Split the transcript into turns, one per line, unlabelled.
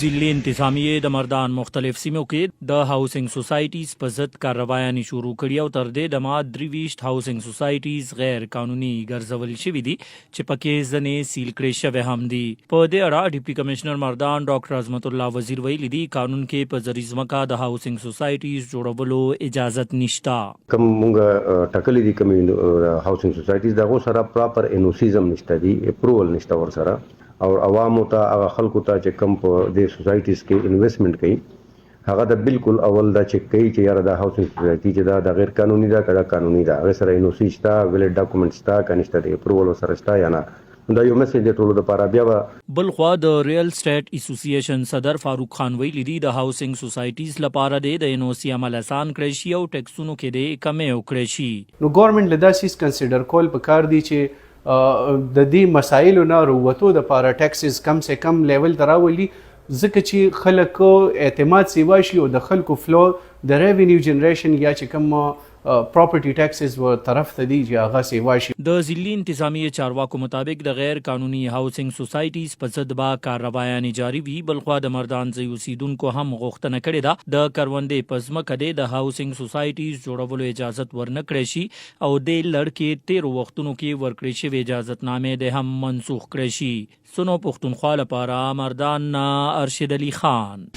ضلعي انتظامیې د مردان مختلف سیمو کې د هاوسنګ سوسایټیز په ضد کاروایانې شروع کړي او تر دې دمه 23 هاوسنګ سوسایټیز غیر قانوني ګرځول شوي دي چې پکې ځنې سیل کړي شوي هم دي. په دې اړه ډیپټي کمشنر مردان ډاکټر عظمت الله وزیر ویلي دي قانون کې په ذریعه ځمکه د هاوسنګ سوسایټیز جوړولو اجازت نشته.
کوم موږ ټاکلي دي کوم هاوسنګ سوسایټیز دغه سره پراپر انوسیزم نشته دي اپروول نشته ور سره او عوامو ته هغه خلکو ته چې کم په دې سوسایټیز کې انویسټمنټ کوي هغه د بالکل اول دا چک کوي چې یاره دا هاوسنګ سوسایټي چې دا غیر قانوني ده کدا قانوني ده هغه سره انوسی شته ویلډ ډاکومنټس تا کنيشته دی اپروول سره شته یا نه دا یو میسج دی ټولو لپاره. بیا
بل خو د ریل اسټیټ اسوسییشن صدر فاروق خان ویلي دي د هاوسنګ سوسایټیز لپاره د انوسی عمل آسان کړی شي او ټیکسونو کې د کمې وکړي شي.
نو ګورنمنت له داسې کنسیډر کول پکار دي چې د دې مسایلو نه وروتو د پاره ټیکسز کم سے کم لیول دراولي ځکه چې خلکو اعتماد سیوا شي او د خلکو فلو د ریونیو جنریشن یا چې کم پراپرټي ټیکسز و طرف ته دی چې هغه سیوا شي.
د ضلعي انتظامیې چارواکو مطابق د غیر قانوني هاوسنګ سوسایټیز په ضد به کاروایانې جاري وي. بلخوا د مردان ځای اوسیدونکو هم غوښتنه کړې ده د کروندې په ځمکه د هاوسنګ سوسایټیز جوړولو اجازت ورنه کړی شي او د لړکې 13 وختونو کې ورکړې شوې اجازتنامې د هم منسوخ کړی شي. سنو پښتونخوا لپاره مردان ارشد علي خان.